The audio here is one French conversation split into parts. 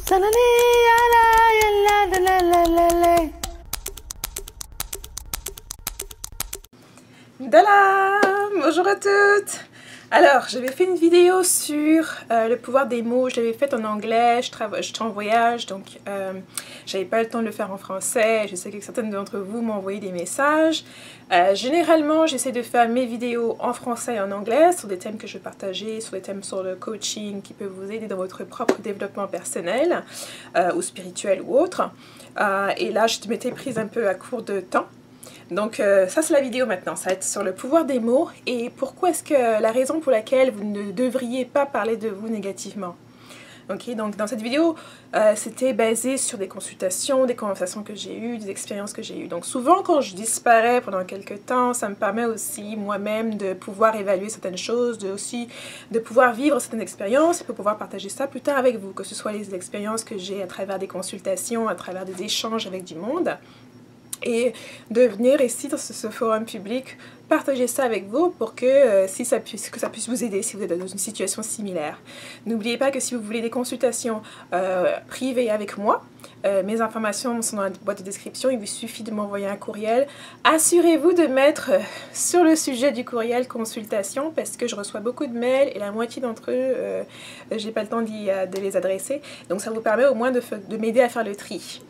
Dala! Bonjour à toutes! Alors, j'avais fait une vidéo sur le pouvoir des mots, je l'avais faite en anglais, j'étais en voyage, donc j'avais pas le temps de le faire en français. Je sais que certaines d'entre vous m'ont envoyé des messages. Généralement, j'essaie de faire mes vidéos en français et en anglais sur des thèmes que je vais partager, sur des thèmes sur le coaching qui peuvent vous aider dans votre propre développement personnel ou spirituel ou autre. Et là, je m'étais prise un peu à court de temps. Donc ça c'est la vidéo maintenant, ça va être sur le pouvoir des mots et pourquoi est-ce que la raison pour laquelle vous ne devriez pas parler de vous négativement. Ok, donc dans cette vidéo, c'était basé sur des consultations, des conversations que j'ai eues, des expériences que j'ai eues. Donc souvent quand je disparais pendant quelques temps, ça me permet aussi moi-même de pouvoir évaluer certaines choses, de pouvoir vivre certaines expériences et pour pouvoir partager ça plus tard avec vous, que ce soit les expériences que j'ai à travers des consultations, à travers des échanges avec du monde. Et de venir ici dans ce forum public, partager ça avec vous pour que, ça puisse vous aider si vous êtes dans une situation similaire. N'oubliez pas que si vous voulez des consultations privées avec moi, mes informations sont dans la boîte de description, il vous suffit de m'envoyer un courriel. Assurez-vous de mettre sur le sujet du courriel consultation parce que je reçois beaucoup de mails et la moitié d'entre eux, j'ai pas le temps de les adresser. Donc ça vous permet au moins de m'aider à faire le tri.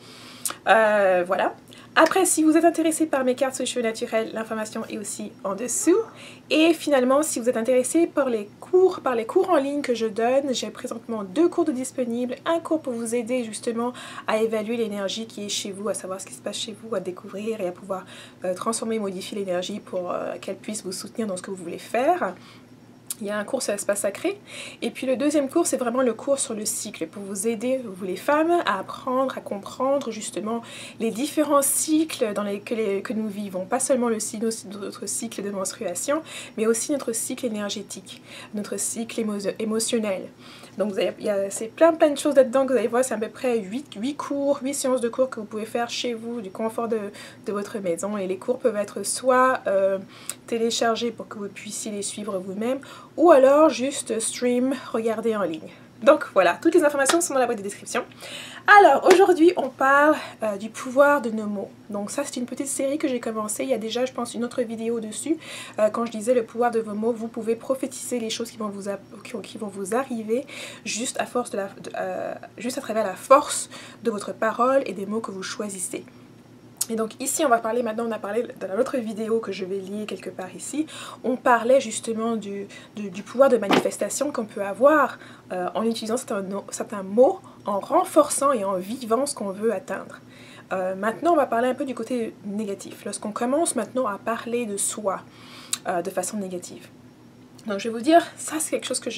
Voilà. Après, si vous êtes intéressé par mes cartes sur les cheveux naturels, l'information est aussi en dessous. Et finalement, si vous êtes intéressé par les cours en ligne que je donne, j'ai présentement 2 cours de disponibles. Un cours pour vous aider justement à évaluer l'énergie qui est chez vous, à savoir ce qui se passe chez vous, à découvrir et à pouvoir transformer et modifier l'énergie pour qu'elle puisse vous soutenir dans ce que vous voulez faire. Il y a un cours sur l'espace sacré et puis le deuxième cours c'est vraiment le cours sur le cycle pour vous aider, vous les femmes, à apprendre, à comprendre justement les différents cycles que nous vivons. Pas seulement notre cycle de menstruation mais aussi notre cycle énergétique, notre cycle émotionnel. Donc c'est plein de choses là-dedans que vous allez voir, c'est à peu près 8 séances de cours que vous pouvez faire chez vous, du confort de votre maison. Et les cours peuvent être soit téléchargés pour que vous puissiez les suivre vous-même, ou alors juste stream, regarder en ligne. Donc voilà, toutes les informations sont dans la boîte de description. Alors aujourd'hui on parle du pouvoir de nos mots. Donc ça c'est une petite série que j'ai commencée, il y a déjà je pense une autre vidéo dessus. Quand je disais le pouvoir de vos mots, vous pouvez prophétiser les choses qui vont vous arriver juste à travers la force de votre parole et des mots que vous choisissez. Et donc ici on a parlé dans l'autre vidéo que je vais lier quelque part ici, on parlait justement du pouvoir de manifestation qu'on peut avoir en utilisant certains mots, en renforçant et en vivant ce qu'on veut atteindre. Maintenant on va parler un peu du côté négatif, lorsqu'on commence maintenant à parler de soi de façon négative. Donc je vais vous dire, ça c'est quelque chose que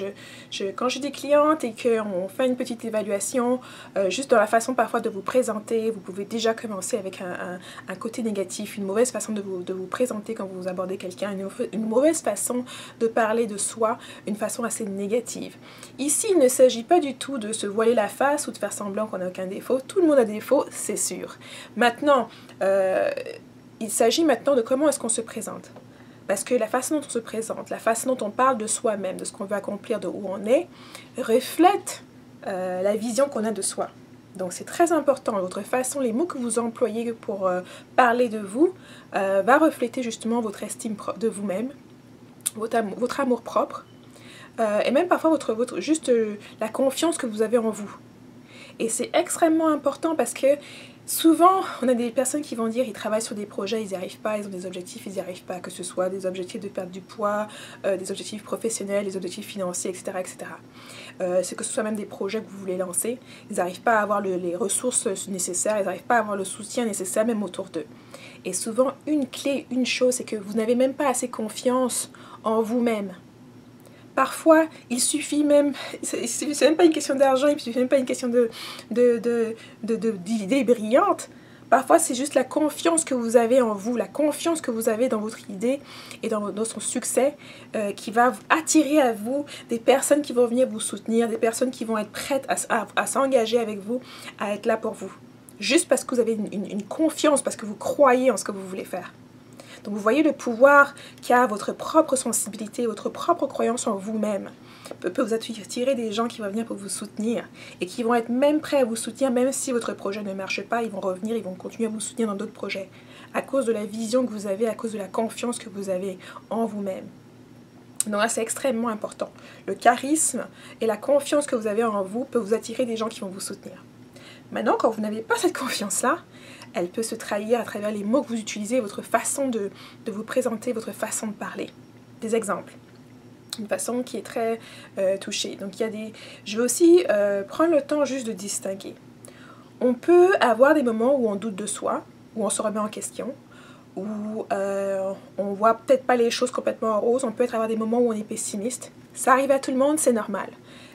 quand j'ai des clientes et qu'on fait une petite évaluation, juste dans la façon parfois de vous présenter, vous pouvez déjà commencer avec un côté négatif, une mauvaise façon de vous présenter quand vous abordez quelqu'un, une mauvaise façon de parler de soi, une façon assez négative. Ici, il ne s'agit pas du tout de se voiler la face ou de faire semblant qu'on n'a aucun défaut. Tout le monde a des défauts, c'est sûr. Maintenant, il s'agit maintenant de comment est-ce qu'on se présente. Parce que la façon dont on se présente, la façon dont on parle de soi-même, de ce qu'on veut accomplir, de où on est, reflète la vision qu'on a de soi. Donc c'est très important, votre façon, les mots que vous employez pour parler de vous, va refléter justement votre estime de vous-même, votre amour propre, et même parfois juste la confiance que vous avez en vous. Et c'est extrêmement important parce que souvent, on a des personnes qui vont dire ils travaillent sur des projets, ils n'y arrivent pas, ils ont des objectifs, ils n'y arrivent pas, que ce soit des objectifs de perdre du poids, des objectifs professionnels, des objectifs financiers, etc. etc. C'est que ce soit même des projets que vous voulez lancer, ils n'arrivent pas à avoir les ressources nécessaires, ils n'arrivent pas à avoir le soutien nécessaire même autour d'eux. Et souvent, une chose, c'est que vous n'avez même pas assez confiance en vous-même. Parfois, il suffit même, c'est même pas une question d'argent, il suffit même pas une question d'idées brillantes. Parfois, c'est juste la confiance que vous avez en vous, la confiance que vous avez dans votre idée et dans son succès qui va attirer à vous des personnes qui vont venir vous soutenir, des personnes qui vont être prêtes à s'engager avec vous, à être là pour vous. Juste parce que vous avez une confiance, parce que vous croyez en ce que vous voulez faire. Donc vous voyez le pouvoir qu'a votre propre sensibilité, votre propre croyance en vous-même. peut vous attirer des gens qui vont venir pour vous soutenir et qui vont être même prêts à vous soutenir, même si votre projet ne marche pas, ils vont revenir, ils vont continuer à vous soutenir dans d'autres projets à cause de la vision que vous avez, à cause de la confiance que vous avez en vous-même. Donc là, c'est extrêmement important. Le charisme et la confiance que vous avez en vous peut vous attirer des gens qui vont vous soutenir. Maintenant, quand vous n'avez pas cette confiance-là, elle peut se trahir à travers les mots que vous utilisez, votre façon de vous présenter, votre façon de parler. Des exemples. Une façon qui est très touchée. Donc, il y a des... Je vais aussi prendre le temps juste de distinguer. On peut avoir des moments où on doute de soi, où on se remet en question, où on voit peut-être pas les choses complètement en rose, on peut avoir des moments où on est pessimiste. Ça arrive à tout le monde, c'est normal.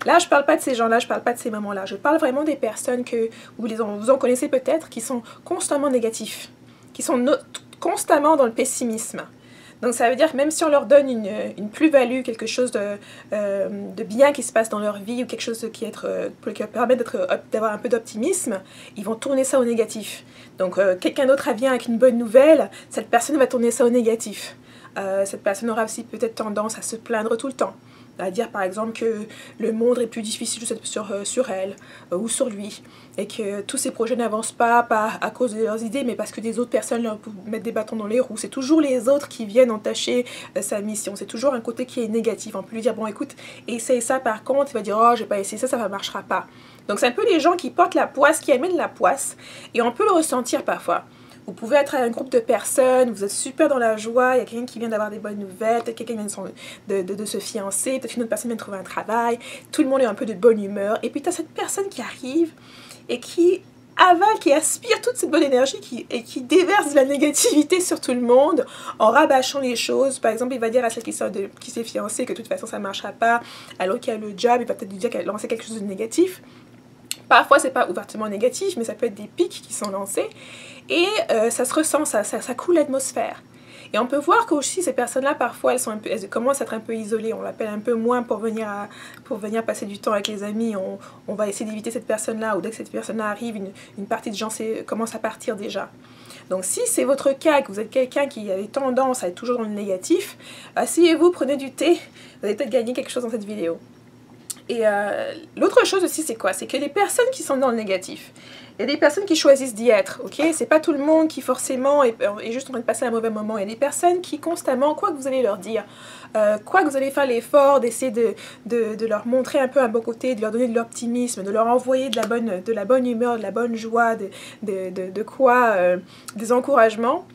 Là, je parle pas de ces gens-là, je parle pas de ces moments-là. Je parle vraiment des personnes que vous en connaissez peut-être, qui sont constamment négatifs, qui sont constamment dans le pessimisme. Donc ça veut dire que même si on leur donne une plus-value, quelque chose de bien qui se passe dans leur vie, ou quelque chose qui permet d'avoir un peu d'optimisme, ils vont tourner ça au négatif. Donc quelqu'un d'autre vient avec une bonne nouvelle, cette personne va tourner ça au négatif. Cette personne aura aussi peut-être tendance à se plaindre tout le temps. À dire par exemple que le monde est plus difficile sur elle ou sur lui, et que tous ces projets n'avancent pas à cause de leurs idées, mais parce que des autres personnes leur mettent des bâtons dans les roues. C'est toujours les autres qui viennent entacher sa mission. C'est toujours un côté qui est négatif. On peut lui dire, bon écoute, essaye ça par contre, il va dire, oh j'ai pas essayé ça, ça ne marchera pas. Donc c'est un peu les gens qui portent la poisse, qui amènent la poisse, et on peut le ressentir parfois. Vous pouvez être un groupe de personnes, vous êtes super dans la joie, il y a quelqu'un qui vient d'avoir des bonnes nouvelles, peut-être quelqu'un qui vient de se fiancer, peut-être une autre personne vient de trouver un travail, tout le monde est un peu de bonne humeur, et puis tu as cette personne qui arrive et qui avale, qui aspire toute cette bonne énergie et qui déverse de la négativité sur tout le monde en rabâchant les choses. Par exemple, il va dire à celle qui s'est fiancée que de toute façon ça ne marchera pas, à l'autre qui a le job, il va peut-être lui dire qu'elle a lancé quelque chose de négatif. Parfois, c'est pas ouvertement négatif, mais ça peut être des pics qui sont lancés. Et ça se ressent, ça coule l'atmosphère. Et on peut voir qu'aussi ces personnes-là, parfois, elles commencent à être un peu isolées. On l'appelle un peu moins pour venir passer du temps avec les amis. On va essayer d'éviter cette personne-là. Ou dès que cette personne-là arrive, une partie de gens commence à partir déjà. Donc si c'est votre cas, que vous êtes quelqu'un qui a tendance à être toujours dans le négatif, asseyez-vous, prenez du thé. Vous allez peut-être gagner quelque chose dans cette vidéo. Et l'autre chose aussi, c'est quoi? C'est que les personnes qui sont dans le négatif, il y a des personnes qui choisissent d'y être, ok? C'est pas tout le monde qui forcément est juste en train de passer un mauvais moment. Il y a des personnes qui constamment, quoi que vous allez leur dire, quoi que vous allez faire l'effort d'essayer de leur montrer un peu un bon côté, de leur donner de l'optimisme, de leur envoyer de la bonne humeur, de la bonne joie, des encouragements,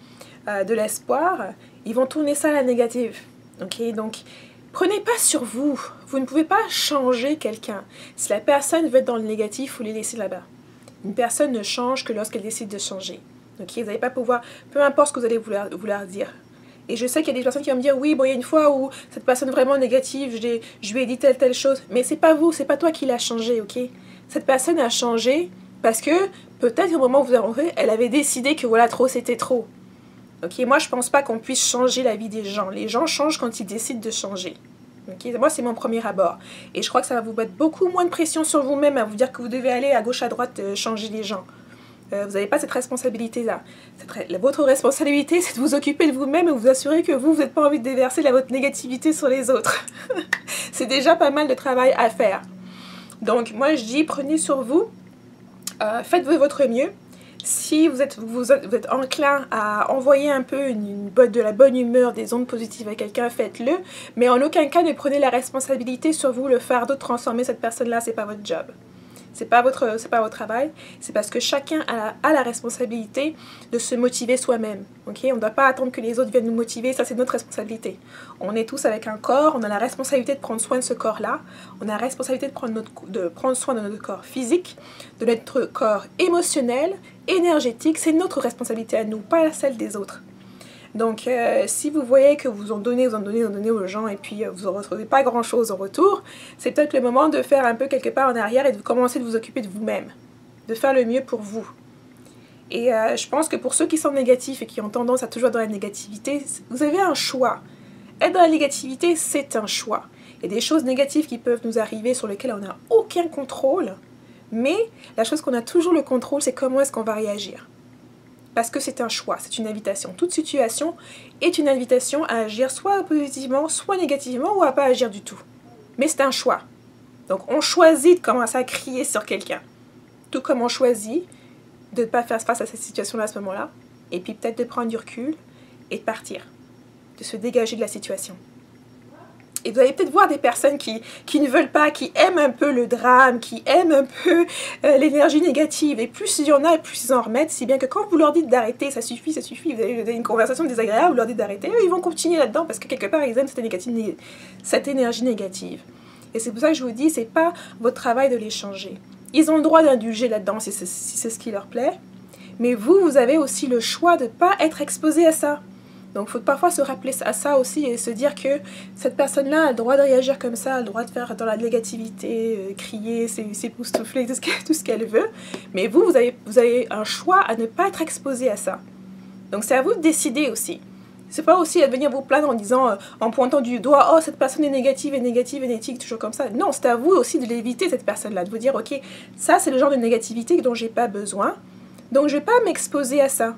de l'espoir, ils vont tourner ça à la négative, ok? Donc, prenez pas sur vous. Vous ne pouvez pas changer quelqu'un. Si la personne veut être dans le négatif, vous les laissez là-bas. Une personne ne change que lorsqu'elle décide de changer. Ok, vous n'allez pas pouvoir, peu importe ce que vous allez vouloir dire. Et je sais qu'il y a des personnes qui vont me dire, oui, bon, il y a une fois où cette personne vraiment négative, je lui ai dit telle chose. Mais c'est pas vous, c'est pas toi qui l'as changé, ok? Cette personne a changé parce que peut-être au moment où vous avez rencontré, elle avait décidé que voilà, trop c'était trop. Ok, moi je pense pas qu'on puisse changer la vie des gens. Les gens changent quand ils décident de changer. Okay, moi c'est mon premier abord. Et je crois que ça va vous mettre beaucoup moins de pression sur vous-même à vous dire que vous devez aller à gauche à droite changer les gens. Vous n'avez pas cette responsabilité-là. Votre responsabilité, c'est de vous occuper de vous-même et vous assurer que vous n'avez pas envie de déverser votre négativité sur les autres. C'est déjà pas mal de travail à faire. Donc moi je dis, prenez sur vous, faites-vous votre mieux. Si vous êtes enclin à envoyer un peu de la bonne humeur, des ondes positives à quelqu'un, faites-le. Mais en aucun cas ne prenez la responsabilité sur vous, le fardeau de transformer cette personne-là, c'est pas votre job. C'est pas votre travail. C'est parce que chacun a la responsabilité de se motiver soi-même. Okay? On ne doit pas attendre que les autres viennent nous motiver, ça c'est notre responsabilité. On est tous avec un corps, on a la responsabilité de prendre soin de ce corps-là. On a la responsabilité de prendre soin de notre corps physique, de notre corps émotionnel, énergétique. C'est notre responsabilité à nous, pas celle des autres. Donc, si vous voyez que vous en donnez aux gens et puis vous ne retrouvez pas grand-chose en retour, c'est peut-être le moment de faire un peu quelque part en arrière et de commencer de vous occuper de vous-même, de faire le mieux pour vous. Et je pense que pour ceux qui sont négatifs et qui ont tendance à toujours être dans la négativité, vous avez un choix. Être dans la négativité, c'est un choix. Il y a des choses négatives qui peuvent nous arriver sur lesquelles on n'a aucun contrôle, mais la chose qu'on a toujours le contrôle, c'est comment est-ce qu'on va réagir. Parce que c'est un choix, c'est une invitation. Toute situation est une invitation à agir soit positivement, soit négativement, ou à pas agir du tout. mais c'est un choix. Donc on choisit de commencer à crier sur quelqu'un. Tout comme on choisit de ne pas faire face à cette situation-là à ce moment-là, et puis peut-être de prendre du recul et de partir, de se dégager de la situation. Et vous allez peut-être voir des personnes qui ne veulent pas, qui aiment un peu le drame, qui aiment un peu l'énergie négative. Et plus il y en a, plus ils en remettent. Si bien que quand vous leur dites d'arrêter, ça suffit, vous avez une conversation désagréable, vous leur dites d'arrêter, ils vont continuer là-dedans parce que quelque part, ils aiment cette énergie négative. Et c'est pour ça que je vous dis, c'est pas votre travail de les changer. Ils ont le droit d'indulger là-dedans si c'est ce qui leur plaît. Mais vous avez aussi le choix de ne pas être exposé à ça. Donc, il faut parfois se rappeler à ça aussi et se dire que cette personne-là a le droit de réagir comme ça, a le droit de faire dans la négativité, crier, s'époustoufler, tout ce qu'elle veut. Mais vous avez un choix à ne pas être exposé à ça. Donc, c'est à vous de décider aussi. C'est pas aussi à venir vous plaindre en disant, en pointant du doigt, oh, cette personne est négative, toujours comme ça. Non, c'est à vous aussi de l'éviter, cette personne-là, de vous dire, ok, ça, c'est le genre de négativité dont j'ai pas besoin, donc je vais pas m'exposer à ça.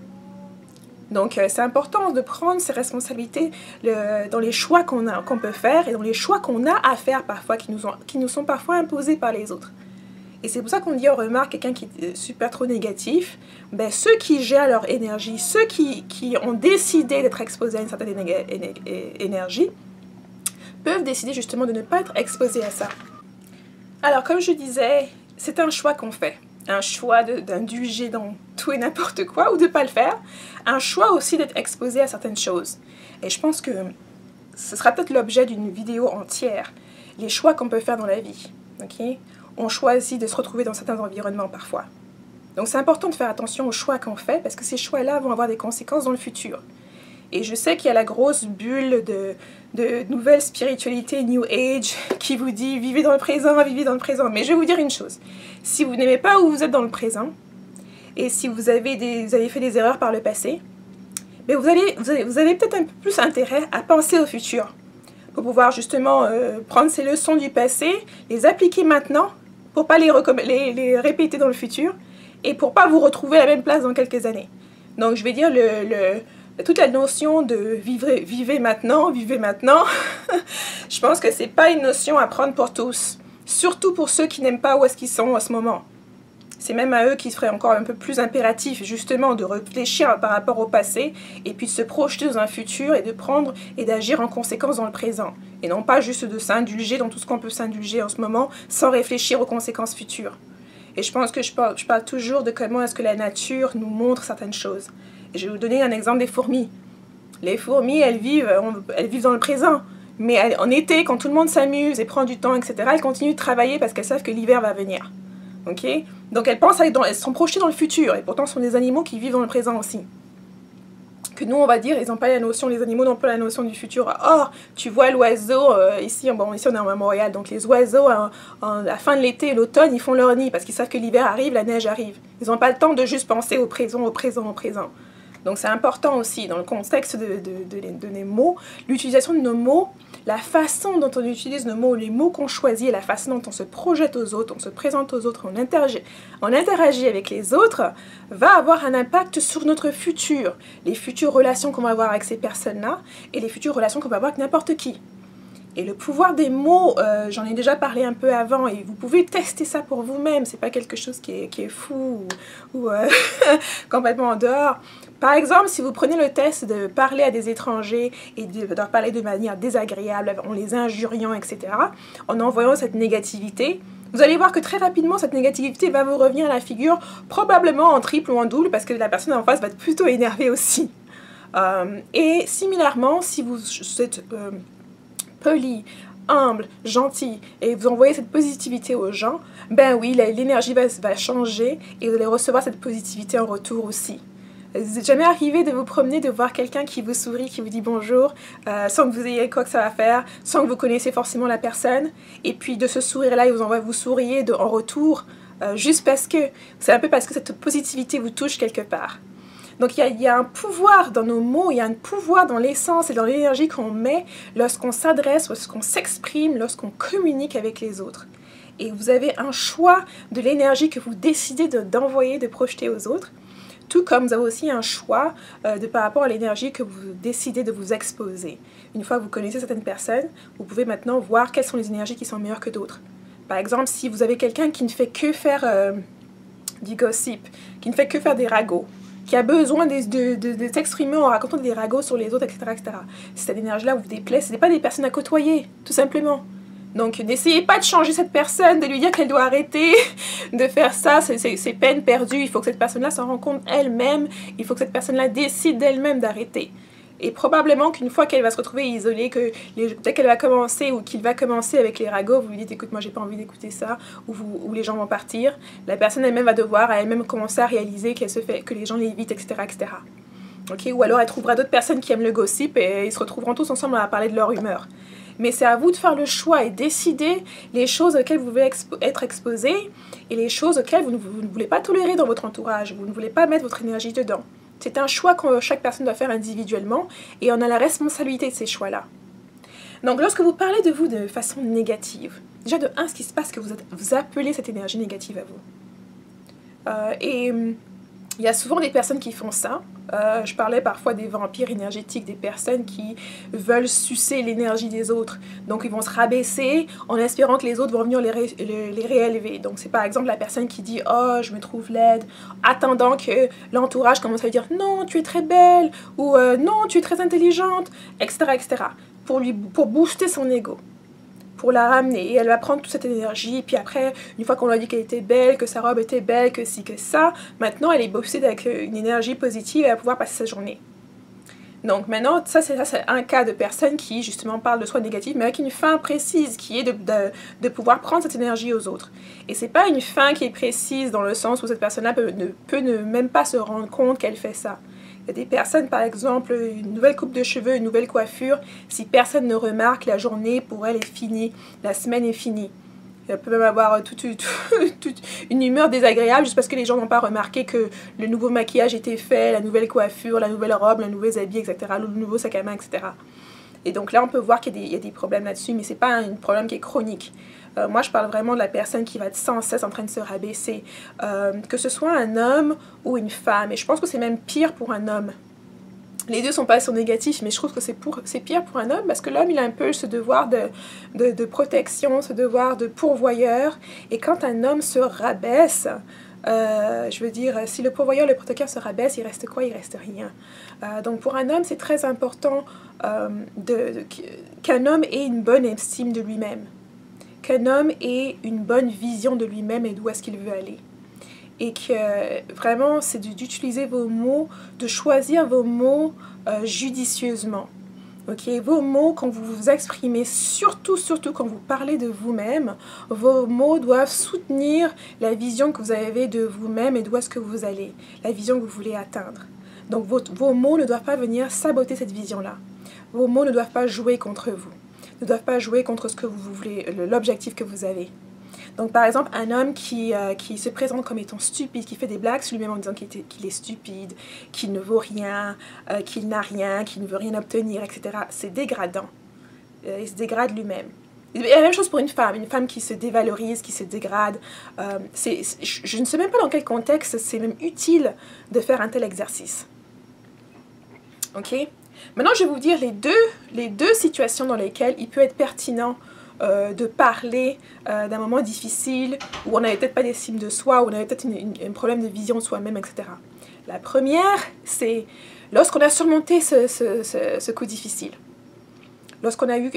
Donc, c'est important de prendre ses responsabilités dans les choix qu'on peut faire et dans les choix qu'on a à faire parfois, qui nous sont parfois imposés par les autres. Et c'est pour ça qu'on dit, on remarque quelqu'un qui est super trop négatif, ben, ceux qui gèrent leur énergie, ceux qui ont décidé d'être exposés à une certaine énergie, peuvent décider justement de ne pas être exposés à ça. Alors, comme je disais, c'est un choix qu'on fait. Un choix d'indulger dans tout et n'importe quoi ou de ne pas le faire. Un choix aussi d'être exposé à certaines choses. Et je pense que ce sera peut-être l'objet d'une vidéo entière. Les choix qu'on peut faire dans la vie. Okay? On choisit de se retrouver dans certains environnements parfois. Donc c'est important de faire attention aux choix qu'on fait parce que ces choix-là vont avoir des conséquences dans le futur. Et je sais qu'il y a la grosse bulle de nouvelle spiritualité New Age qui vous dit vivez dans le présent, vivez dans le présent. Mais je vais vous dire une chose, si vous n'aimez pas où vous êtes dans le présent et si vous avez fait des erreurs par le passé, mais vous avez peut-être un peu plus intérêt à penser au futur pour pouvoir justement prendre ces leçons du passé, les appliquer maintenant pour ne pas les répéter dans le futur et pour ne pas vous retrouver à la même place dans quelques années. Donc je vais dire toute la notion de vivez maintenant, je pense que c'est pas une notion à prendre pour tous. Surtout pour ceux qui n'aiment pas où est-ce qu'ils sont en ce moment. C'est même à eux qui serait encore un peu plus impératif, justement, de réfléchir par rapport au passé et puis de se projeter dans un futur et de prendre et d'agir en conséquence dans le présent. Et non pas juste de s'indulger dans tout ce qu'on peut s'indulger en ce moment sans réfléchir aux conséquences futures. Et je pense que je parle toujours de comment est-ce que la nature nous montre certaines choses. Et je vais vous donner un exemple des fourmis. Les fourmis, elles vivent dans le présent. Mais en été, quand tout le monde s'amuse et prend du temps, etc., elles continuent de travailler parce qu'elles savent que l'hiver va venir. Okay? Donc elles sont projetées dans le futur. Et pourtant, ce sont des animaux qui vivent dans le présent aussi. Que nous, on va dire, ils n'ont pas la notion, les animaux n'ont pas la notion du futur. Or, tu vois l'oiseau, ici on est à Montréal, donc les oiseaux, à la fin de l'été et l'automne, ils font leur nid parce qu'ils savent que l'hiver arrive, la neige arrive. Ils n'ont pas le temps de juste penser au présent. Donc c'est important aussi, dans le contexte de mots, l'utilisation de nos mots, la façon dont on utilise nos mots, les mots qu'on choisit, et la façon dont on se projette aux autres, on se présente aux autres, on interagit avec les autres, va avoir un impact sur notre futur, les futures relations qu'on va avoir avec ces personnes-là, et les futures relations qu'on va avoir avec n'importe qui. Et le pouvoir des mots, j'en ai déjà parlé un peu avant, et vous pouvez tester ça pour vous-même, c'est pas quelque chose qui est fou ou complètement en dehors. Par exemple, si vous prenez le test de parler à des étrangers et de leur parler de manière désagréable, en les injuriant, etc., en envoyant cette négativité, vous allez voir que très rapidement, cette négativité va vous revenir à la figure, probablement en triple ou en double, parce que la personne en face va être plutôt énervée aussi. Et similairement, si vous êtes poli, humble, gentil, et vous envoyez cette positivité aux gens, ben oui, l'énergie va changer et vous allez recevoir cette positivité en retour aussi. Vous êtes jamais arrivé de vous promener, de voir quelqu'un qui vous sourit, qui vous dit bonjour, sans que vous ayez quoi que ça va faire, sans que vous connaissiez forcément la personne, et puis de ce sourire-là, vous souriez en retour, juste parce que, c'est un peu parce que cette positivité vous touche quelque part. Donc il y a un pouvoir dans nos mots, il y a un pouvoir dans l'essence et dans l'énergie qu'on met lorsqu'on s'adresse, lorsqu'on s'exprime, lorsqu'on communique avec les autres. Et vous avez un choix de l'énergie que vous décidez d'envoyer, de projeter aux autres. Tout comme vous avez aussi un choix par rapport à l'énergie que vous décidez de vous exposer. Une fois que vous connaissez certaines personnes, vous pouvez maintenant voir quelles sont les énergies qui sont meilleures que d'autres. Par exemple, si vous avez quelqu'un qui ne fait que faire du gossip, qui ne fait que faire des ragots, qui a besoin de s'exprimer en racontant des ragots sur les autres, etc., etc. Si cette énergie-là vous déplaît, ce n'est pas des personnes à côtoyer, tout simplement. Donc, n'essayez pas de changer cette personne, de lui dire qu'elle doit arrêter de faire ça, c'est peine perdue. Il faut que cette personne-là s'en rende compte elle-même, il faut que cette personne-là décide d'elle-même d'arrêter. Et probablement qu'une fois qu'elle va se retrouver isolée, dès qu'elle va commencer ou qu'il va commencer avec les ragots, vous lui dites écoute, moi j'ai pas envie d'écouter ça, ou les gens vont partir, la personne elle-même va devoir elle-même commencer à réaliser que les gens l'évitent, etc., etc. Okay? Ou alors elle trouvera d'autres personnes qui aiment le gossip et ils se retrouveront tous ensemble à parler de leur humeur. Mais c'est à vous de faire le choix et décider les choses auxquelles vous voulez être exposé et les choses auxquelles vous ne voulez pas tolérer dans votre entourage, vous ne voulez pas mettre votre énergie dedans. C'est un choix que chaque personne doit faire individuellement et on a la responsabilité de ces choix-là. Donc, lorsque vous parlez de vous de façon négative, déjà de un, ce qui se passe, que vous appelez cette énergie négative à vous. Il y a souvent des personnes qui font ça. Je parlais parfois des vampires énergétiques, des personnes qui veulent sucer l'énergie des autres. Donc, ils vont se rabaisser en espérant que les autres vont venir les réélever. Donc, c'est par exemple la personne qui dit « Oh, je me trouve laide », attendant que l'entourage commence à lui dire « Non, tu es très belle » ou « Non, tu es très intelligente », etc., etc. pour booster son ego, pour la ramener. Et elle va prendre toute cette énergie. Et puis après, une fois qu'on lui a dit qu'elle était belle, que sa robe était belle, que ci, que ça, maintenant elle est boostée avec une énergie positive et elle va pouvoir passer sa journée. Donc maintenant, ça c'est un cas de personne qui justement parle de soi négative, mais avec une fin précise qui est de pouvoir prendre cette énergie aux autres. Et c'est pas une fin qui est précise dans le sens où cette personne-là peut même pas se rendre compte qu'elle fait ça. Il y a des personnes, par exemple, une nouvelle coupe de cheveux, une nouvelle coiffure, si personne ne remarque, la journée pour elle est finie, la semaine est finie. Elle peut même avoir toute une humeur désagréable juste parce que les gens n'ont pas remarqué que le nouveau maquillage était fait, la nouvelle coiffure, la nouvelle robe, les nouveaux habits, etc., le nouveau sac à main, etc. Et donc là, on peut voir qu'il y a des problèmes là-dessus, mais ce n'est pas un problème qui est chronique. Moi, je parle vraiment de la personne qui va être sans cesse en train de se rabaisser, que ce soit un homme ou une femme. Et je pense que c'est même pire pour un homme. Les deux sont pas sont négatifs, mais je trouve que c'est pire pour un homme parce que l'homme, il a un peu ce devoir de protection, ce devoir de pourvoyeur. Et quand un homme se rabaisse, je veux dire, si le pourvoyeur, le protecteur se rabaisse, il reste quoi? Il reste rien. Donc pour un homme, c'est très important qu'un homme ait une bonne estime de lui-même, qu'un homme ait une bonne vision de lui-même et d'où est-ce qu'il veut aller. Et que vraiment, c'est d'utiliser vos mots, de choisir vos mots judicieusement. Okay? Vos mots, quand vous vous exprimez, surtout quand vous parlez de vous-même, vos mots doivent soutenir la vision que vous avez de vous-même et d'où est-ce que vous allez, la vision que vous voulez atteindre. Donc vos mots ne doivent pas venir saboter cette vision-là. Vos mots ne doivent pas jouer contre vous, ne doivent pas jouer contre ce que vous voulez, l'objectif que vous avez. Donc par exemple, un homme qui se présente comme étant stupide, qui fait des blagues sur lui-même en disant qu'il est stupide, qu'il ne vaut rien, qu'il n'a rien, qu'il ne veut rien obtenir, etc. C'est dégradant. Il se dégrade lui-même. Et la même chose pour une femme qui se dévalorise, qui se dégrade. Je ne sais même pas dans quel contexte c'est même utile de faire un tel exercice. Ok? Maintenant, je vais vous dire les deux situations dans lesquelles il peut être pertinent de parler d'un moment difficile où on n'avait peut-être pas d'estime de soi, où on avait peut-être un problème de vision de soi-même, etc. La première, c'est lorsqu'on a surmonté ce coup difficile. Lorsqu'on a eu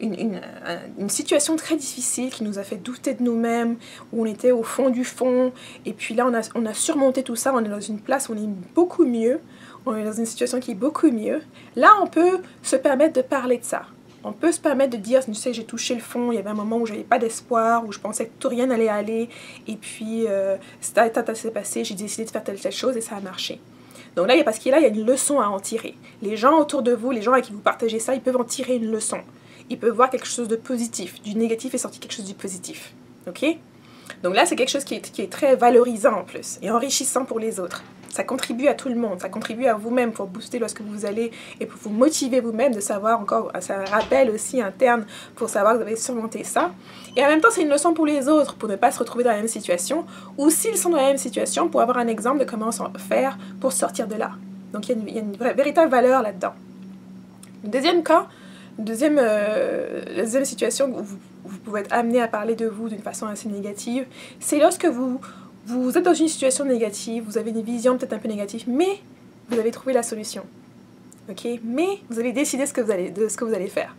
une situation très difficile qui nous a fait douter de nous-mêmes, où on était au fond du fond, et puis là on a surmonté tout ça, on est dans une place où on est beaucoup mieux, on est dans une situation qui est beaucoup mieux. Là on peut se permettre de parler de ça. On peut se permettre de dire, tu sais, j'ai touché le fond, il y avait un moment où j'avais pas d'espoir, où je pensais que tout rien n'allait aller, et puis ça s'est passé, j'ai décidé de faire telle chose et ça a marché. Donc là, parce qu'il y a une leçon à en tirer. Les gens autour de vous, les gens avec qui vous partagez ça, ils peuvent en tirer une leçon. Ils peuvent voir quelque chose de positif. Du négatif est sorti quelque chose du positif. Ok? Donc là, c'est quelque chose qui est très valorisant en plus, et enrichissant pour les autres. Ça contribue à tout le monde, ça contribue à vous-même pour booster lorsque vous allez et pour vous motiver vous-même de savoir encore, c'est un rappel aussi interne pour savoir que vous avez surmonté ça. Et en même temps, c'est une leçon pour les autres, pour ne pas se retrouver dans la même situation, ou s'ils sont dans la même situation, pour avoir un exemple de comment faire pour sortir de là. Donc il y a une véritable valeur là-dedans. Le deuxième cas, la deuxième situation où vous pouvez être amené à parler de vous d'une façon assez négative, c'est lorsque vous êtes dans une situation négative, vous avez une vision peut-être un peu négative, mais vous avez trouvé la solution. Ok? Mais vous avez décidé de ce que vous allez faire.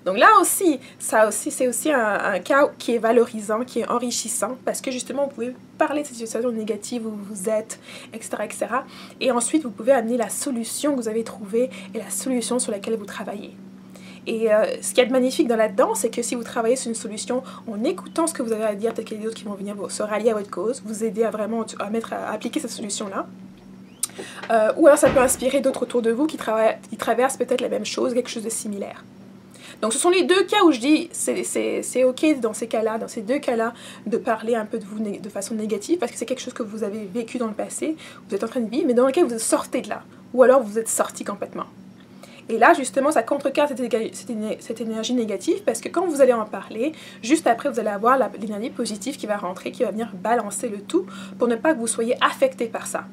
Donc là aussi, c'est aussi un cas qui est valorisant, qui est enrichissant, parce que justement, vous pouvez parler de cette situation négative où vous êtes, etc., etc. Et ensuite, vous pouvez amener la solution que vous avez trouvée et la solution sur laquelle vous travaillez. Et ce qu'il y a de magnifique dans là-dedans, c'est que si vous travaillez sur une solution en écoutant ce que vous avez à dire, peut-être qu'il y a d'autres qui vont venir se rallier à votre cause, vous aider à vraiment à appliquer cette solution-là. Ou alors ça peut inspirer d'autres autour de vous qui traversent peut-être la même chose, quelque chose de similaire. Donc ce sont les deux cas où je dis c'est ok dans ces cas-là, dans ces deux cas-là, de parler un peu de vous de façon négative, parce que c'est quelque chose que vous avez vécu dans le passé, vous êtes en train de vivre, mais dans lequel vous sortez de là, ou alors vous êtes sorti complètement. Et là, justement, ça contrecarre cette énergie négative, parce que quand vous allez en parler, juste après, vous allez avoir l'énergie positive qui va rentrer, qui va venir balancer le tout, pour ne pas que vous soyez affecté par ça.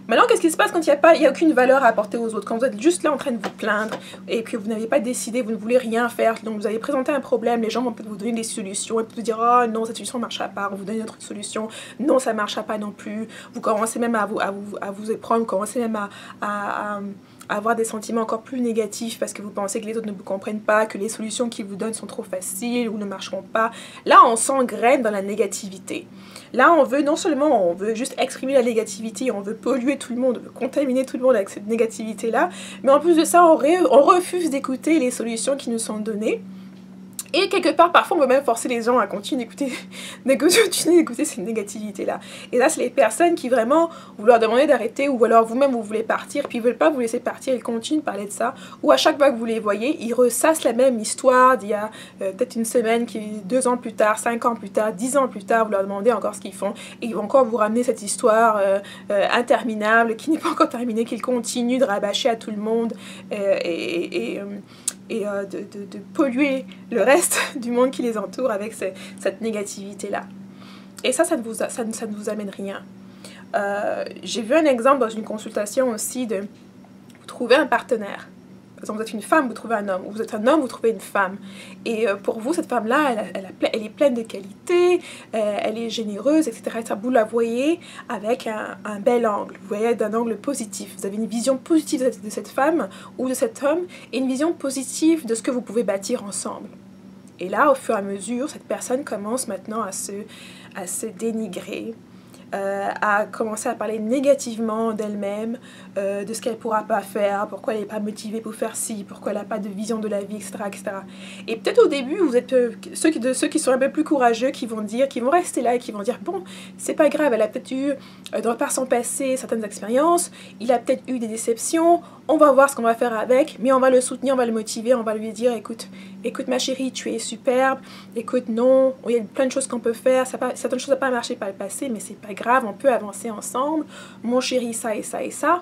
Maintenant, qu'est-ce qui se passe quand il n'y a aucune valeur à apporter aux autres? Quand vous êtes juste là en train de vous plaindre et que vous n'avez pas décidé, vous ne voulez rien faire, donc vous allez présenter un problème, les gens vont peut-être vous donner des solutions, et vous dire « Oh non, cette solution ne marchera pas », on vous donne une autre solution, « Non, ça ne marchera pas non plus », vous commencez même à vous éprendre, vous commencez même à avoir des sentiments encore plus négatifs parce que vous pensez que les autres ne vous comprennent pas, que les solutions qu'ils vous donnent sont trop faciles ou ne marcheront pas. Là, on s'engraine dans la négativité. Là, non seulement on veut juste exprimer la négativité, on veut polluer tout le monde, on veut contaminer tout le monde avec cette négativité-là, mais en plus de ça, on refuse d'écouter les solutions qui nous sont données. Et quelque part, parfois, on veut même forcer les gens à continuer d'écouter cette négativité-là. Et là, c'est les personnes qui vraiment, vous leur demandez d'arrêter, ou alors vous-même, vous voulez partir, puis ils ne veulent pas vous laisser partir, ils continuent de parler de ça. Ou à chaque fois que vous les voyez, ils ressassent la même histoire d'il y a peut-être une semaine, 2 ans plus tard, 5 ans plus tard, 10 ans plus tard, vous leur demandez encore ce qu'ils font. Et ils vont encore vous ramener cette histoire interminable, qui n'est pas encore terminée, qu'ils continuent de rabâcher à tout le monde, de polluer le reste du monde qui les entoure avec cette négativité-là. Et ça ne vous amène rien. J'ai vu un exemple dans une consultation aussi de vous trouver un partenaire. Par exemple, vous êtes une femme, vous trouvez un homme. Ou vous êtes un homme, vous trouvez une femme. Et pour vous, cette femme-là, elle est pleine de qualités, elle est généreuse, etc. Et ça, vous la voyez avec un bel angle. Vous voyez d'un angle positif. Vous avez une vision positive de cette femme ou de cet homme et une vision positive de ce que vous pouvez bâtir ensemble. Et là, au fur et à mesure, cette personne commence maintenant à se dénigrer, à commencer à parler négativement d'elle-même, de ce qu'elle ne pourra pas faire, pourquoi elle n'est pas motivée pour faire ci, pourquoi elle n'a pas de vision de la vie, etc. etc. Et peut-être au début, vous êtes ceux qui sont un peu plus courageux, qui vont rester là et qui vont dire « Bon, c'est pas grave, elle a peut-être eu, par son passé, certaines expériences, il a peut-être eu des déceptions, on va voir ce qu'on va faire avec, mais on va le soutenir, on va le motiver, on va lui dire « Écoute ma chérie, tu es superbe, écoute non, il y a plein de choses qu'on peut faire, certaines choses n'ont pas marché par le passé, mais c'est pas grave, on peut avancer ensemble, mon chéri, ça et ça et ça. »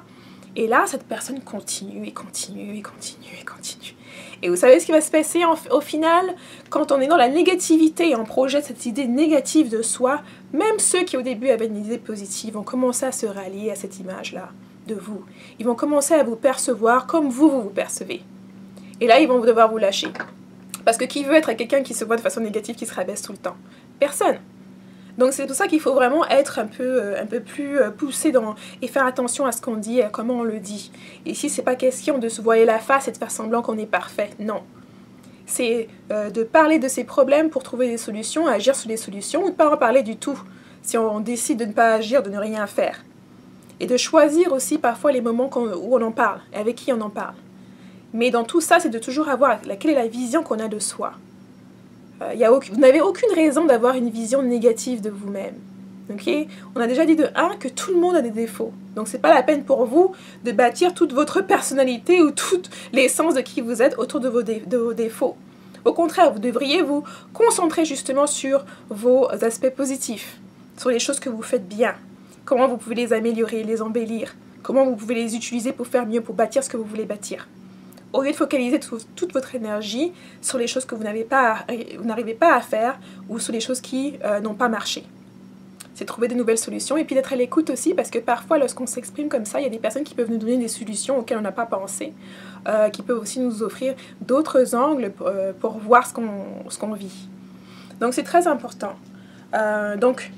Et là, cette personne continue et continue et continue et continue. Et vous savez ce qui va se passer au final? Quand on est dans la négativité et on projette cette idée négative de soi, même ceux qui au début avaient une idée positive vont commencer à se rallier à cette image-là de vous. Ils vont commencer à vous percevoir comme vous percevez. Et là, ils vont devoir vous lâcher. Parce que qui veut être quelqu'un qui se voit de façon négative, qui se rabaisse tout le temps? Personne. Donc c'est pour ça qu'il faut vraiment être un peu plus poussé et faire attention à ce qu'on dit et à comment on le dit. Et ici, c'est pas question de se voiler la face et de faire semblant qu'on est parfait. Non. C'est de parler de ses problèmes pour trouver des solutions, agir sur les solutions, ou de ne pas en parler du tout. Si on décide de ne pas agir, de ne rien faire. Et de choisir aussi parfois les moments où on en parle, et avec qui on en parle. Mais dans tout ça, c'est de toujours avoir quelle est la vision qu'on a de soi. Vous n'avez aucune raison d'avoir une vision négative de vous-même. Okay? On a déjà dit de 1 que tout le monde a des défauts. Donc c'est pas la peine pour vous de bâtir toute votre personnalité ou toute l'essence de qui vous êtes autour de vos défauts. Au contraire, vous devriez vous concentrer justement sur vos aspects positifs, sur les choses que vous faites bien. comment vous pouvez les améliorer, les embellir, comment vous pouvez les utiliser pour faire mieux, pour bâtir ce que vous voulez bâtir. Au lieu de focaliser toute votre énergie sur les choses que vous n'arrivez pas à faire ou sur les choses qui n'ont pas marché. C'est trouver de nouvelles solutions et puis d'être à l'écoute aussi, parce que parfois lorsqu'on s'exprime comme ça, il y a des personnes qui peuvent nous donner des solutions auxquelles on n'a pas pensé, qui peuvent aussi nous offrir d'autres angles pour voir ce qu'on vit. Donc c'est très important. Donc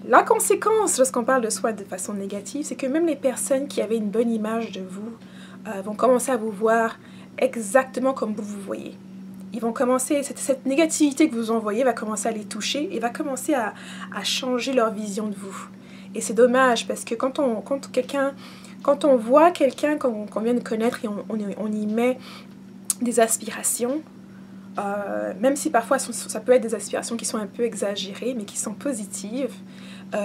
la conséquence lorsqu'on parle de soi de façon négative, c'est que même les personnes qui avaient une bonne image de vous vont commencer à vous voir exactement comme vous vous voyez. Ils vont commencer, cette négativité que vous envoyez va commencer à les toucher et va commencer à changer leur vision de vous. Et c'est dommage parce que quand on voit quelqu'un qu'on vient de connaître et on y met des aspirations, même si parfois ça peut être des aspirations qui sont un peu exagérées mais qui sont positives,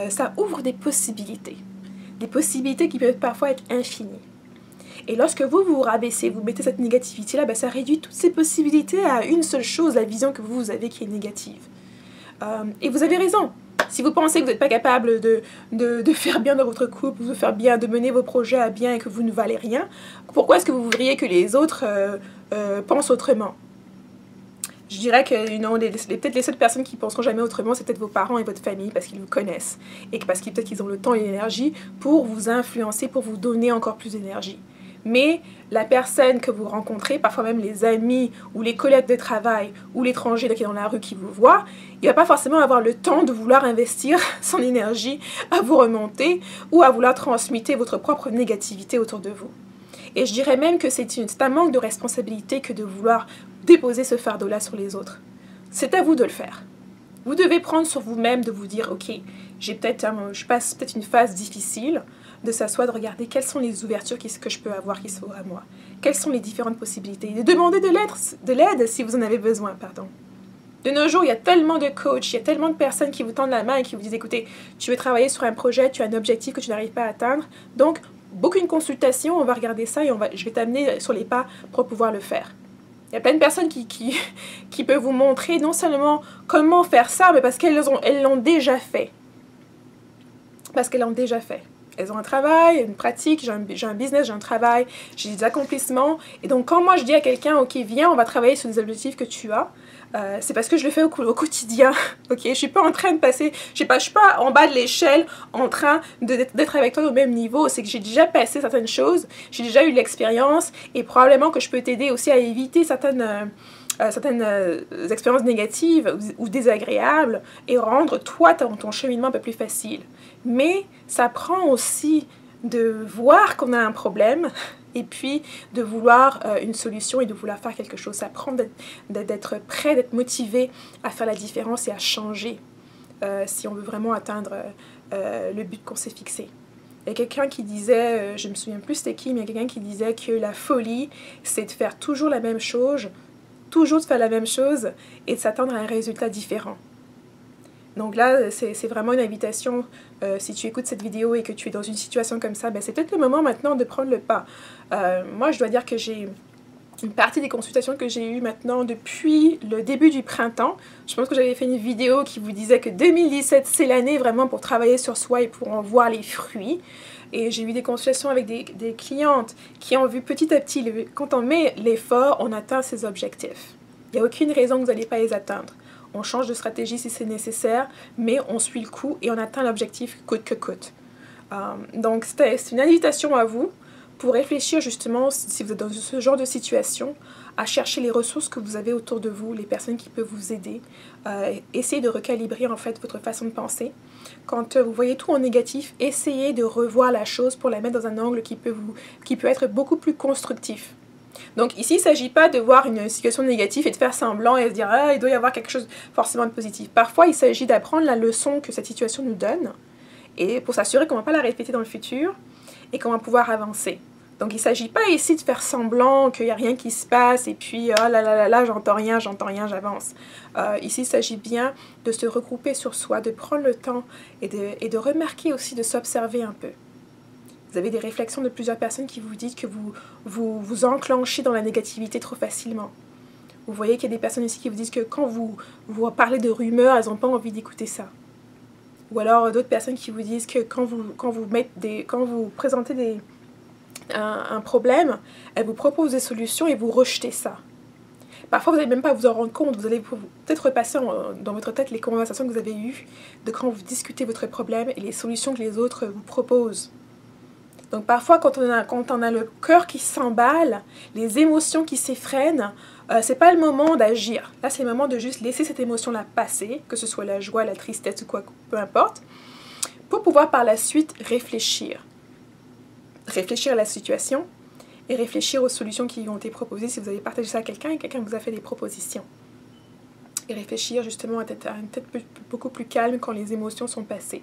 ça ouvre des possibilités qui peuvent parfois être infinies. Et lorsque vous vous rabaissez, vous mettez cette négativité-là, ben ça réduit toutes ces possibilités à une seule chose, la vision que vous avez qui est négative. Et vous avez raison. Si vous pensez que vous n'êtes pas capable de faire bien dans votre couple, de faire bien, de mener vos projets à bien et que vous ne valez rien, pourquoi est-ce que vous voudriez que les autres pensent autrement? Je dirais que peut-être les seules personnes qui penseront jamais autrement, c'est peut-être vos parents et votre famille, parce qu'ils vous connaissent. Et parce qu'ils peut-être qu'ils ont le temps et l'énergie pour vous influencer, pour vous donner encore plus d'énergie. Mais la personne que vous rencontrez, parfois même les amis ou les collègues de travail ou l'étranger qui est dans la rue qui vous voit, il ne va pas forcément avoir le temps de vouloir investir son énergie à vous remonter ou à vouloir transmuter votre propre négativité autour de vous. Et je dirais même que c'est un manque de responsabilité que de vouloir déposer ce fardeau-là sur les autres. C'est à vous de le faire. Vous devez prendre sur vous-même de vous dire, ok, je passe peut-être une phase difficile, de s'asseoir, de regarder quelles sont les ouvertures que je peux avoir qui s'ouvrent à moi. Quelles sont les différentes possibilités. De demander de l'aide si vous en avez besoin, pardon. De nos jours, il y a tellement de coachs, il y a tellement de personnes qui vous tendent la main et qui vous disent, écoutez, tu veux travailler sur un projet, tu as un objectif que tu n'arrives pas à atteindre, donc book une consultation, on va regarder ça et je vais t'amener sur les pas pour pouvoir le faire. Il y a plein de personnes qui peuvent vous montrer non seulement comment faire ça, mais parce qu'elles l'ont déjà fait. Parce qu'elles l'ont déjà fait. Elles ont un travail, une pratique, j'ai un business, j'ai un travail, j'ai des accomplissements. Et donc, quand moi je dis à quelqu'un, ok, viens, on va travailler sur les objectifs que tu as, c'est parce que je le fais au quotidien. Ok, je suis pas en train de passer, je suis pas en bas de l'échelle en train d'être avec toi au même niveau. C'est que j'ai déjà passé certaines choses, j'ai déjà eu l'expérience et probablement que je peux t'aider aussi à éviter certaines expériences négatives ou désagréables et rendre toi ton cheminement un peu plus facile. Mais ça prend aussi de voir qu'on a un problème et puis de vouloir une solution et de vouloir faire quelque chose. Ça prend d'être prêt, d'être motivé à faire la différence et à changer si on veut vraiment atteindre le but qu'on s'est fixé. Il y a quelqu'un qui disait, je me souviens plus c'était qui, mais il y a quelqu'un qui disait que la folie, c'est de faire toujours la même chose, et de s'attendre à un résultat différent. Donc là, c'est vraiment une invitation, si tu écoutes cette vidéo et que tu es dans une situation comme ça, ben c'est peut-être le moment maintenant de prendre le pas. Moi, je dois dire que j'ai une partie des consultations que j'ai eues maintenant depuis le début du printemps. Je pense que j'avais fait une vidéo qui vous disait que 2017, c'est l'année vraiment pour travailler sur soi et pour en voir les fruits. Et j'ai eu des consultations avec des clientes qui ont vu petit à petit, quand on met l'effort, on atteint ses objectifs. Il n'y a aucune raison que vous n'allez pas les atteindre. On change de stratégie si c'est nécessaire, mais on suit le coup et on atteint l'objectif coûte que coûte. Donc c'est une invitation à vous pour réfléchir justement, si vous êtes dans ce genre de situation, à chercher les ressources que vous avez autour de vous, les personnes qui peuvent vous aider. Essayez de recalibrer en fait votre façon de penser. Quand vous voyez tout en négatif, essayez de revoir la chose pour la mettre dans un angle qui peut être beaucoup plus constructif. Donc ici, il ne s'agit pas de voir une situation négative et de faire semblant et de se dire « Ah, il doit y avoir quelque chose forcément de positif ». Parfois, il s'agit d'apprendre la leçon que cette situation nous donne et pour s'assurer qu'on ne va pas la répéter dans le futur et qu'on va pouvoir avancer. Donc il ne s'agit pas ici de faire semblant qu'il n'y a rien qui se passe et puis « Oh là là là là, j'entends rien, j'avance ». Ici, il s'agit bien de se regrouper sur soi, de prendre le temps et de remarquer aussi, de s'observer un peu. Vous avez des réflexions de plusieurs personnes qui vous disent que vous enclenchez dans la négativité trop facilement. Vous voyez qu'il y a des personnes ici qui vous disent que quand vous parlez de rumeurs, elles n'ont pas envie d'écouter ça. Ou alors d'autres personnes qui vous disent que quand vous présentez un problème, elles vous proposent des solutions et vous rejetez ça. Parfois, vous n'allez même pas vous en rendre compte. Vous allez peut-être repasser dans votre tête les conversations que vous avez eues de quand vous discutez votre problème et les solutions que les autres vous proposent. Donc parfois, quand on a le cœur qui s'emballe, les émotions qui s'effrènent, c'est pas le moment d'agir. Là, c'est le moment de juste laisser cette émotion-là passer, que ce soit la joie, la tristesse ou quoi, peu importe, pour pouvoir par la suite réfléchir. Réfléchir à la situation et réfléchir aux solutions qui ont été proposées si vous avez partagé ça à quelqu'un et quelqu'un vous a fait des propositions. Et réfléchir justement à une tête beaucoup plus calme quand les émotions sont passées.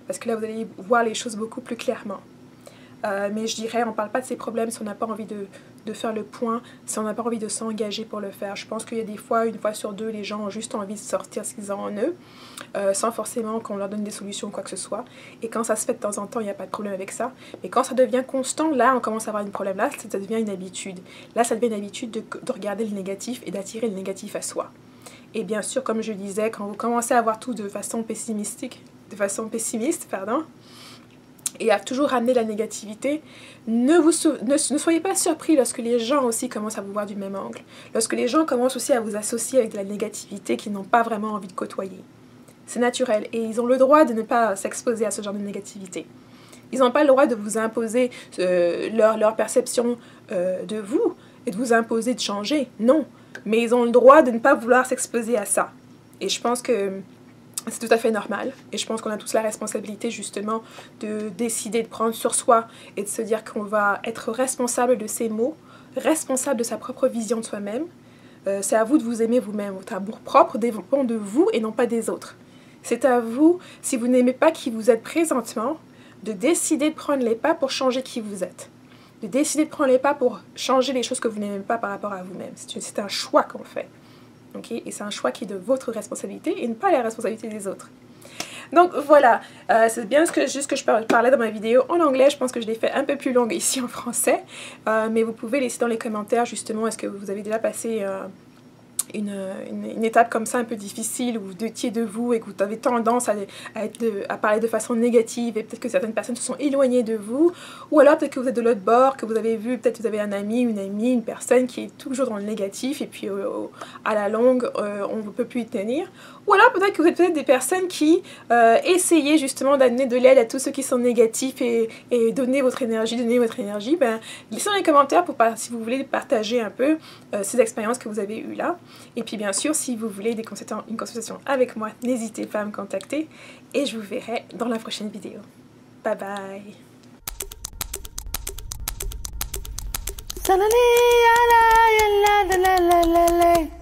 Parce que là, vous allez voir les choses beaucoup plus clairement. Mais je dirais, on ne parle pas de ces problèmes si on n'a pas envie de faire le point, si on n'a pas envie de s'engager pour le faire. Je pense qu'il y a des fois, une fois sur deux, les gens ont juste envie de sortir ce qu'ils ont en eux, sans forcément qu'on leur donne des solutions ou quoi que ce soit. Et quand ça se fait de temps en temps, il n'y a pas de problème avec ça. Mais quand ça devient constant, là, on commence à avoir un problème. Là, ça devient une habitude. Là, ça devient une habitude de regarder le négatif et d'attirer le négatif à soi. Et bien sûr, comme je disais, quand vous commencez à voir tout de façon pessimiste, et à toujours ramener la négativité, ne soyez pas surpris lorsque les gens aussi commencent à vous voir du même angle. Lorsque les gens commencent aussi à vous associer avec de la négativité qu'ils n'ont pas vraiment envie de côtoyer. C'est naturel et ils ont le droit de ne pas s'exposer à ce genre de négativité. Ils n'ont pas le droit de vous imposer leur perception de vous et de vous imposer de changer. Non, mais ils ont le droit de ne pas vouloir s'exposer à ça. Et je pense que c'est tout à fait normal. Et je pense qu'on a tous la responsabilité justement de décider de prendre sur soi et de se dire qu'on va être responsable de ses mots, responsable de sa propre vision de soi-même. C'est à vous de vous aimer vous-même. Votre amour propre dépend de vous et non pas des autres. C'est à vous, si vous n'aimez pas qui vous êtes présentement, de décider de prendre les pas pour changer qui vous êtes. De décider de prendre les pas pour changer les choses que vous n'aimez pas par rapport à vous-même. C'est un choix qu'on fait. Okay? Et c'est un choix qui est de votre responsabilité et non pas la responsabilité des autres. Donc voilà, c'est bien juste que je parlais dans ma vidéo en anglais. Je pense que je l'ai fait un peu plus longue ici en français. Mais vous pouvez laisser dans les commentaires justement, est-ce que vous avez déjà passé une étape comme ça un peu difficile où vous doutiez de vous et que vous avez tendance à parler de façon négative et peut-être que certaines personnes se sont éloignées de vous, ou alors peut-être que vous êtes de l'autre bord, que vous avez vu, peut-être que vous avez un ami, une amie, une personne qui est toujours dans le négatif et puis à la longue on ne peut plus y tenir, ou alors peut-être que vous êtes des personnes qui essayez justement d'amener de l'aide à tous ceux qui sont négatifs et donner votre énergie, ben, laissez dans les commentaires si vous voulez partager un peu ces expériences que vous avez eues là. Et puis bien sûr, si vous voulez une consultation avec moi, n'hésitez pas à me contacter et je vous verrai dans la prochaine vidéo. Bye bye! Salali, ala, yalla, la, la, la, la.